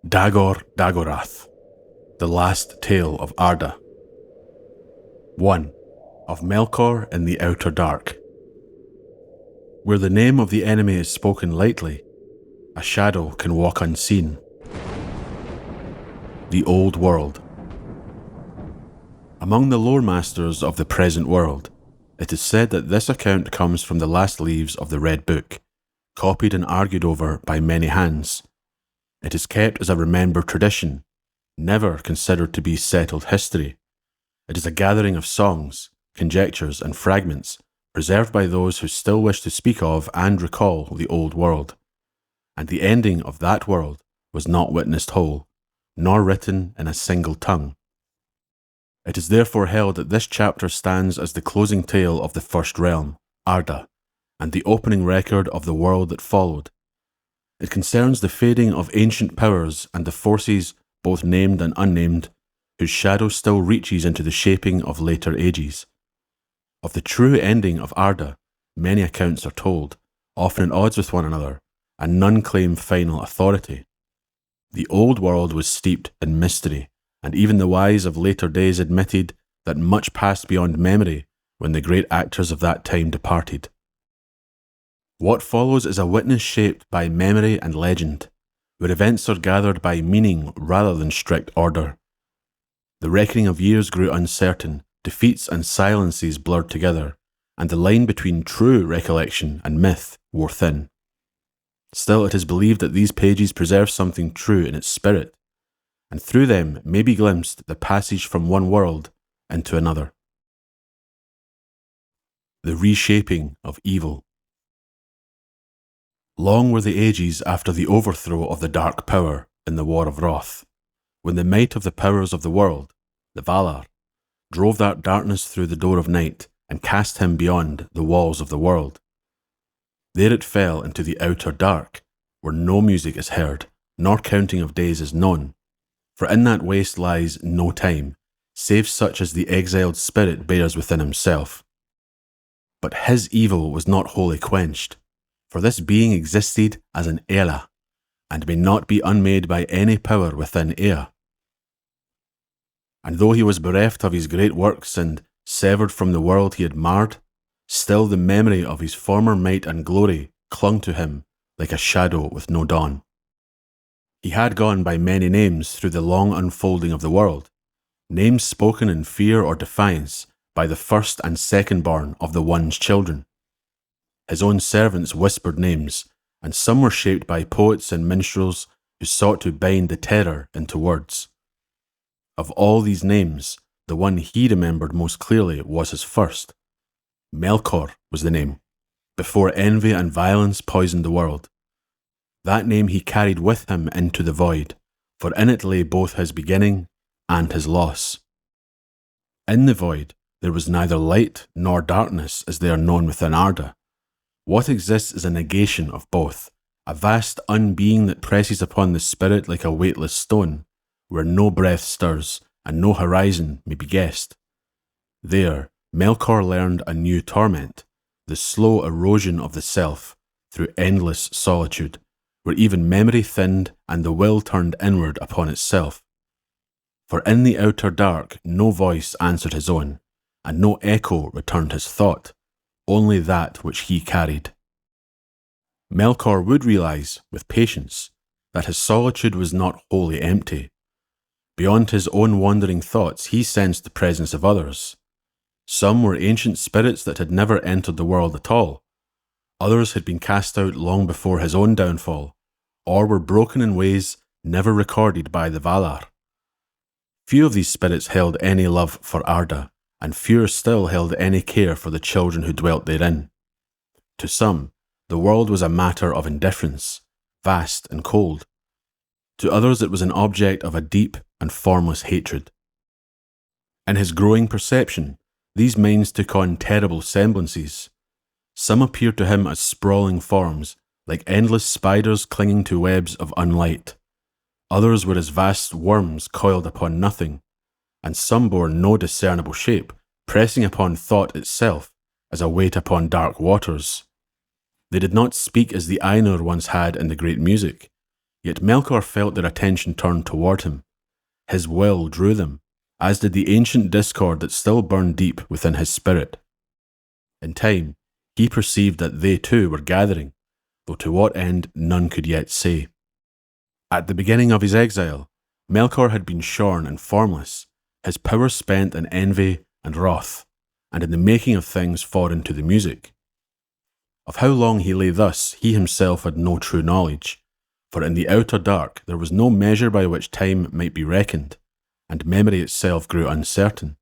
Dagor Dagorath, The Last Tale of Arda. 1. Of Melkor in the Outer Dark. Where the name of the enemy is spoken lightly, a shadow can walk unseen. The Old World. Among the lore masters of the present world, it is said that this account comes from the last leaves of the Red Book, copied and argued over by many hands. It is kept as a remembered tradition, never considered to be settled history. It is a gathering of songs, conjectures, and fragments preserved by those who still wish to speak of and recall the old world. And the ending of that world was not witnessed whole, nor written in a single tongue. It is therefore held that this chapter stands as the closing tale of the first realm, Arda, and the opening record of the world that followed. It concerns the fading of ancient powers and the forces, both named and unnamed, whose shadow still reaches into the shaping of later ages. Of the true ending of Arda, many accounts are told, often at odds with one another, and none claim final authority. The old world was steeped in mystery, and even the wise of later days admitted that much passed beyond memory when the great actors of that time departed. What follows is a witness shaped by memory and legend, where events are gathered by meaning rather than strict order. The reckoning of years grew uncertain, defeats and silences blurred together, and the line between true recollection and myth wore thin. Still, it is believed that these pages preserve something true in its spirit, and through them may be glimpsed the passage from one world into another. The Reshaping of Evil. Long were the ages after the overthrow of the Dark Power in the War of Wrath, when the might of the powers of the world, the Valar, drove that darkness through the door of night and cast him beyond the walls of the world. There it fell into the outer dark, where no music is heard, nor counting of days is known, for in that waste lies no time, save such as the exiled spirit bears within himself. But his evil was not wholly quenched, for this being existed as an Ela, and may not be unmade by any power within Ea. And though he was bereft of his great works and severed from the world he had marred, still the memory of his former might and glory clung to him like a shadow with no dawn. He had gone by many names through the long unfolding of the world, names spoken in fear or defiance by the first and second born of the One's children. His own servants whispered names, and some were shaped by poets and minstrels who sought to bind the terror into words. Of all these names, the one he remembered most clearly was his first. Melkor was the name, before envy and violence poisoned the world. That name he carried with him into the void, for in it lay both his beginning and his loss. In the void, there was neither light nor darkness as they are known within Arda. What exists is a negation of both, a vast unbeing that presses upon the spirit like a weightless stone, where no breath stirs and no horizon may be guessed. There, Melkor learned a new torment, the slow erosion of the self through endless solitude, where even memory thinned and the will turned inward upon itself. For in the outer dark no voice answered his own, and no echo returned his thought, only that which he carried. Melkor would realize, with patience, that his solitude was not wholly empty. Beyond his own wandering thoughts, he sensed the presence of others. Some were ancient spirits that had never entered the world at all. Others had been cast out long before his own downfall, or were broken in ways never recorded by the Valar. Few of these spirits held any love for Arda, and fewer still held any care for the children who dwelt therein. To some, the world was a matter of indifference, vast and cold. To others it was an object of a deep and formless hatred. In his growing perception, these minds took on terrible semblances. Some appeared to him as sprawling forms, like endless spiders clinging to webs of unlight. Others were as vast worms coiled upon nothing, and some bore no discernible shape, pressing upon thought itself as a weight upon dark waters. They did not speak as the Ainur once had in the great music, Yet Melkor felt their attention turned toward him. His will drew them, as did the ancient discord that still burned deep within his spirit. In time, he perceived that they too were gathering, though to what end none could yet say. At the beginning of his exile, Melkor had been shorn and formless, his power spent in envy and wrath, and in the making of things foreign to the music. Of how long he lay thus, he himself had no true knowledge, for in the outer dark there was no measure by which time might be reckoned, and memory itself grew uncertain.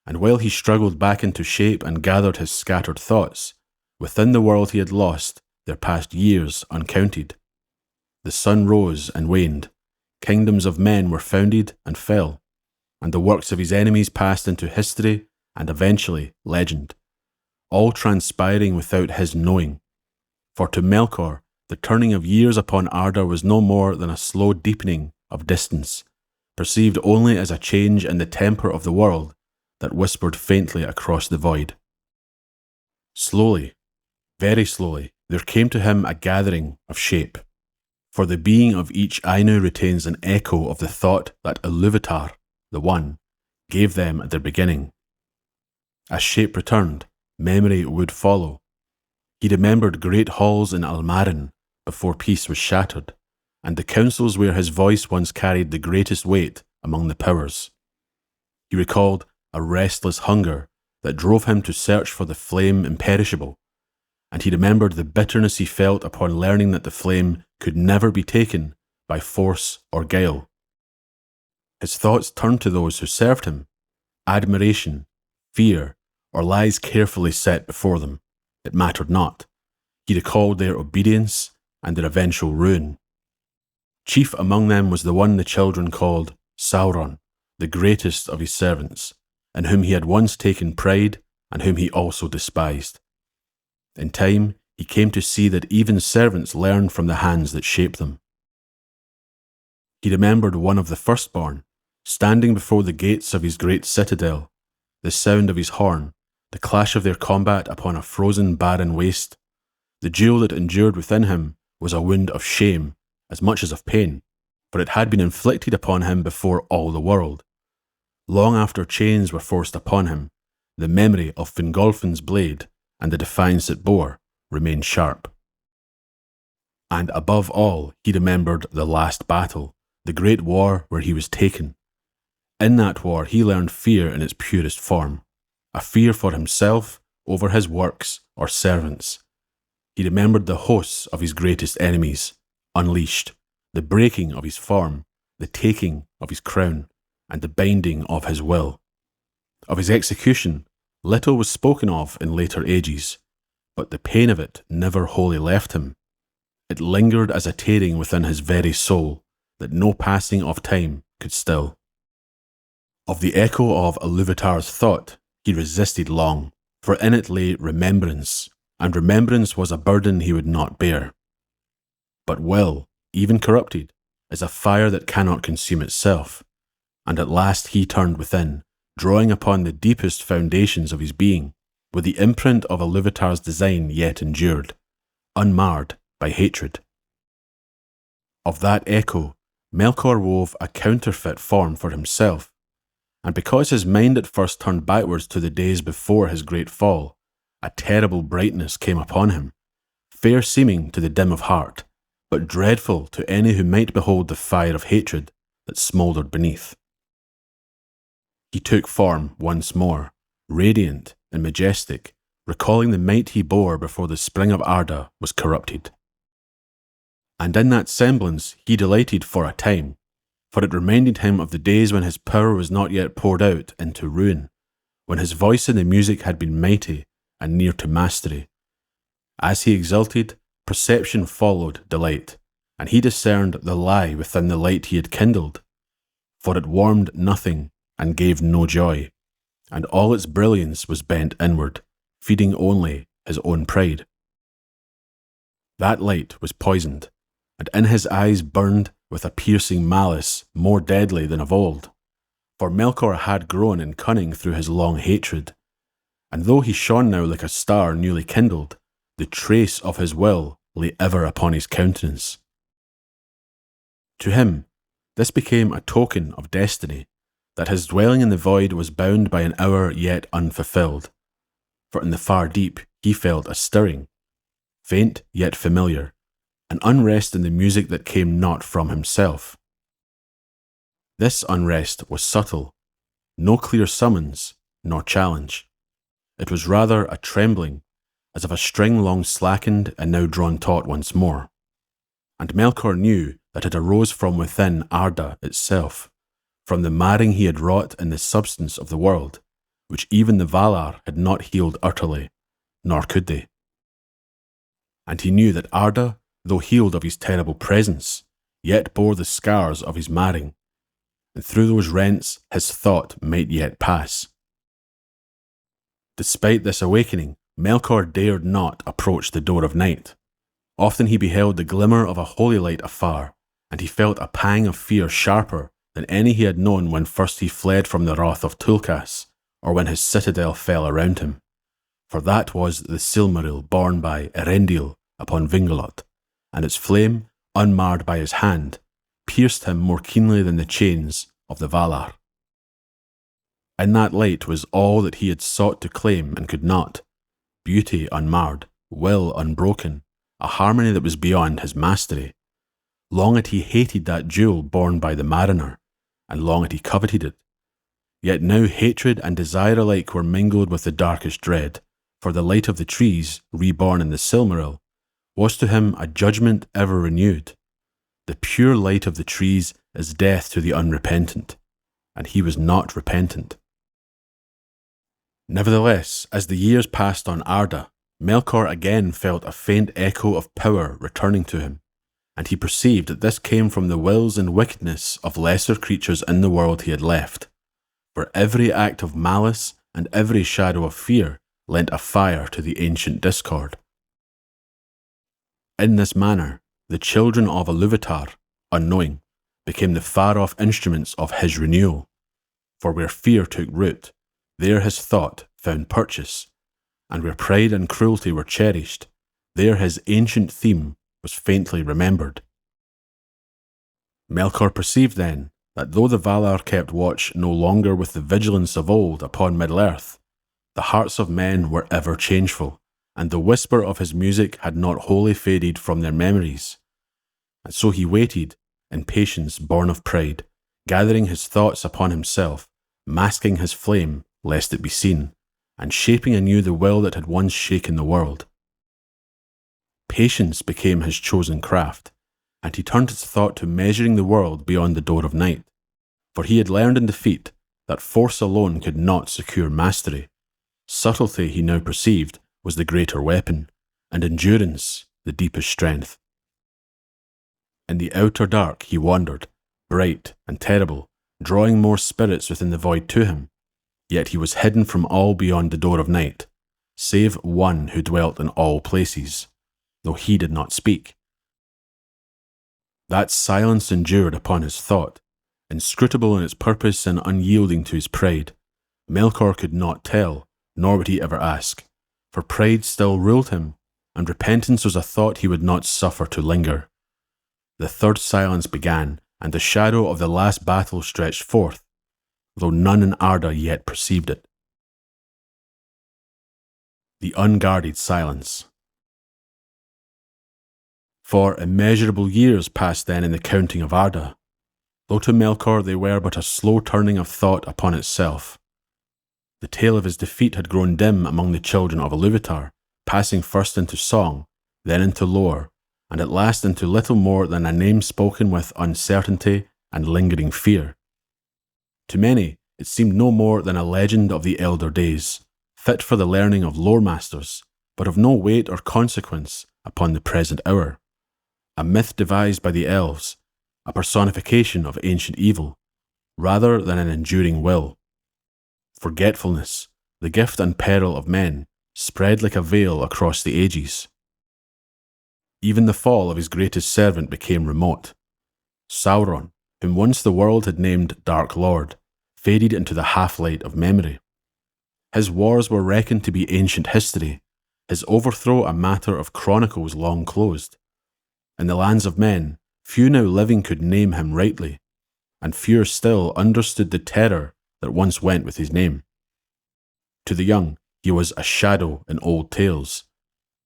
And while he struggled back into shape and gathered his scattered thoughts, within the world he had lost, there passed years uncounted. The sun rose and waned, kingdoms of men were founded and fell, and the works of his enemies passed into history and eventually legend, all transpiring without his knowing. For to Melkor, the turning of years upon Arda was no more than a slow deepening of distance, perceived only as a change in the temper of the world that whispered faintly across the void. Slowly, very slowly, there came to him a gathering of shape, for the being of each Ainu retains an echo of the thought that Iluvatar, the One, gave them at their beginning. As shape returned, memory would follow. He remembered great halls in Almarin before peace was shattered, and the councils where his voice once carried the greatest weight among the powers. He recalled a restless hunger that drove him to search for the flame imperishable, and he remembered the bitterness he felt upon learning that the flame could never be taken by force or guile. His thoughts turned to those who served him, admiration, fear, or lies carefully set before them. It mattered not. He recalled their obedience and their eventual ruin. Chief among them was the one the children called Sauron, the greatest of his servants, in whom he had once taken pride and whom he also despised. In time, he came to see that even servants learn from the hands that shape them. He remembered one of the firstborn, standing before the gates of his great citadel, the sound of his horn, the clash of their combat upon a frozen barren waste. The jewel that endured within him was a wound of shame as much as of pain, for it had been inflicted upon him before all the world. Long after chains were forced upon him, the memory of Fingolfin's blade and the defiance it bore remained sharp. And above all, he remembered the last battle, the great war where he was taken. In that war he learned fear in its purest form, a fear for himself over his works or servants. He remembered the hosts of his greatest enemies, unleashed, the breaking of his form, the taking of his crown, and the binding of his will. Of his execution, little was spoken of in later ages, but the pain of it never wholly left him. It lingered as a tearing within his very soul that no passing of time could still. Of the echo of Iluvatar's thought, he resisted long, for in it lay remembrance, and remembrance was a burden he would not bear. But will, even corrupted, is a fire that cannot consume itself, and at last he turned within, drawing upon the deepest foundations of his being, where the imprint of Iluvatar's design yet endured, unmarred by hatred. Of that echo, Melkor wove a counterfeit form for himself, and because his mind at first turned backwards to the days before his great fall, a terrible brightness came upon him, fair seeming to the dim of heart, but dreadful to any who might behold the fire of hatred that smouldered beneath. He took form once more, radiant and majestic, recalling the might he bore before the spring of Arda was corrupted. And in that semblance he delighted for a time, for it reminded him of the days when his power was not yet poured out into ruin, when his voice in the music had been mighty and near to mastery. As he exulted, perception followed delight, and he discerned the lie within the light he had kindled, for it warmed nothing and gave no joy, and all its brilliance was bent inward, feeding only his own pride. That light was poisoned, and in his eyes burned with a piercing malice more deadly than of old, for Melkor had grown in cunning through his long hatred, and though he shone now like a star newly kindled, the trace of his will lay ever upon his countenance. To him, this became a token of destiny, that his dwelling in the void was bound by an hour yet unfulfilled. For in the far deep he felt a stirring, faint yet familiar, an unrest in the music that came not from himself. This unrest was subtle, no clear summons nor challenge. It was rather a trembling, as of a string long slackened and now drawn taut once more. And Melkor knew that it arose from within Arda itself, from the marring he had wrought in the substance of the world, which even the Valar had not healed utterly, nor could they. And he knew that Arda, though healed of his terrible presence, yet bore the scars of his marring, and through those rents his thought might yet pass. Despite this awakening, Melkor dared not approach the door of night. Often he beheld the glimmer of a holy light afar, and he felt a pang of fear sharper than any he had known when first he fled from the wrath of Tulkas, or when his citadel fell around him. For that was the Silmaril borne by Erendil upon Vingolot, and its flame, unmarred by his hand, pierced him more keenly than the chains of the Valar. In that light was all that he had sought to claim and could not: beauty unmarred, will unbroken, a harmony that was beyond his mastery. Long had he hated that jewel borne by the mariner, and long had he coveted it. Yet now hatred and desire alike were mingled with the darkest dread, for the light of the trees, reborn in the Silmaril, was to him a judgment ever renewed. The pure light of the trees is death to the unrepentant, and he was not repentant. Nevertheless, as the years passed on Arda, Melkor again felt a faint echo of power returning to him, and he perceived that this came from the wills and wickedness of lesser creatures in the world he had left, for every act of malice and every shadow of fear lent a fire to the ancient discord. In this manner, the children of Iluvatar, unknowing, became the far-off instruments of his renewal, for where fear took root, there his thought found purchase, and where pride and cruelty were cherished, there his ancient theme was faintly remembered. Melkor perceived then that though the Valar kept watch no longer with the vigilance of old upon Middle-earth, the hearts of men were ever changeful, and the whisper of his music had not wholly faded from their memories. And so he waited, in patience born of pride, gathering his thoughts upon himself, masking his flame lest it be seen, and shaping anew the will that had once shaken the world. Patience became his chosen craft, and he turned his thought to measuring the world beyond the door of night, for he had learned in defeat that force alone could not secure mastery. Subtlety, he now perceived, was the greater weapon, and endurance the deepest strength. In the outer dark he wandered, bright and terrible, drawing more spirits within the void to him, yet he was hidden from all beyond the door of night, save one who dwelt in all places, though he did not speak. That silence endured upon his thought, inscrutable in its purpose and unyielding to his pride. Melkor could not tell, nor would he ever ask, for pride still ruled him, and repentance was a thought he would not suffer to linger. The third silence began, and the shadow of the last battle stretched forth, though none in Arda yet perceived it. The Unguarded Silence. For immeasurable years passed then in the counting of Arda, though to Melkor they were but a slow turning of thought upon itself. The tale of his defeat had grown dim among the children of Iluvatar, passing first into song, then into lore, and at last into little more than a name spoken with uncertainty and lingering fear. To many, it seemed no more than a legend of the elder days, fit for the learning of lore masters, but of no weight or consequence upon the present hour. A myth devised by the elves, a personification of ancient evil, rather than an enduring will. Forgetfulness, the gift and peril of men, spread like a veil across the ages. Even the fall of his greatest servant became remote. Sauron, whom once the world had named Dark Lord, faded into the half-light of memory. His wars were reckoned to be ancient history, his overthrow a matter of chronicles long closed. In the lands of men, few now living could name him rightly, and fewer still understood the terror that once went with his name. To the young, he was a shadow in old tales,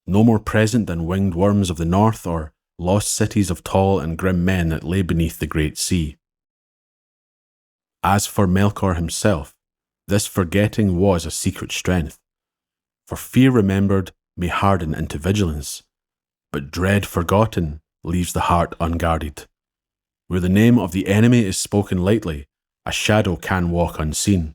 no more present than winged worms of the north or lost cities of tall and grim men that lay beneath the great sea. As for Melkor himself, this forgetting was a secret strength, for fear remembered may harden into vigilance, but dread forgotten leaves the heart unguarded. Where the name of the enemy is spoken lightly, a shadow can walk unseen,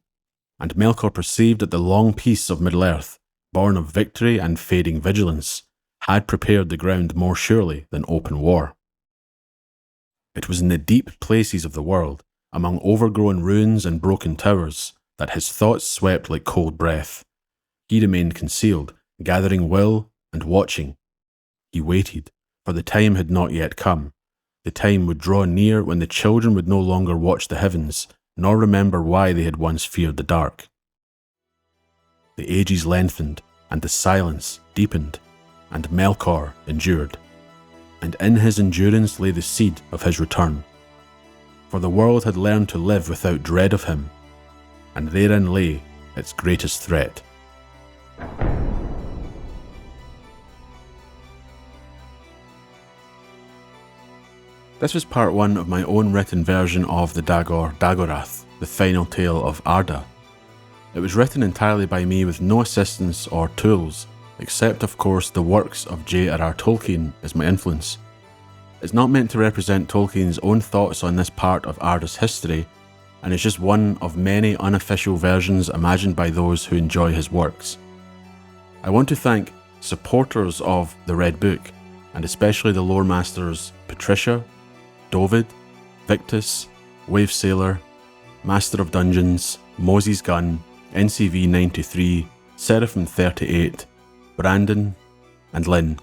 and Melkor perceived that the long peace of Middle-earth, born of victory and fading vigilance, had prepared the ground more surely than open war. It was in the deep places of the world, among overgrown ruins and broken towers, that his thoughts swept like cold breath. He remained concealed, gathering will and watching. He waited, for the time had not yet come. The time would draw near when the children would no longer watch the heavens, nor remember why they had once feared the dark. The ages lengthened, and the silence deepened, and Melkor endured. And in his endurance lay the seed of his return. For the world had learned to live without dread of him, and therein lay its greatest threat. This was part one of my own written version of the Dagor Dagorath, the final tale of Arda. It was written entirely by me with no assistance or tools, except of course the works of J.R.R. Tolkien as my influence. It's not meant to represent Tolkien's own thoughts on this part of Arda's history, and it's just one of many unofficial versions imagined by those who enjoy his works. I want to thank supporters of the Red Book, and especially the lore masters Patricia, Dovid, Victus, Wavesailor, Master of Dungeons, Moses Gunn, NCV 93, Seraphim 38, Brandon, and Lynn.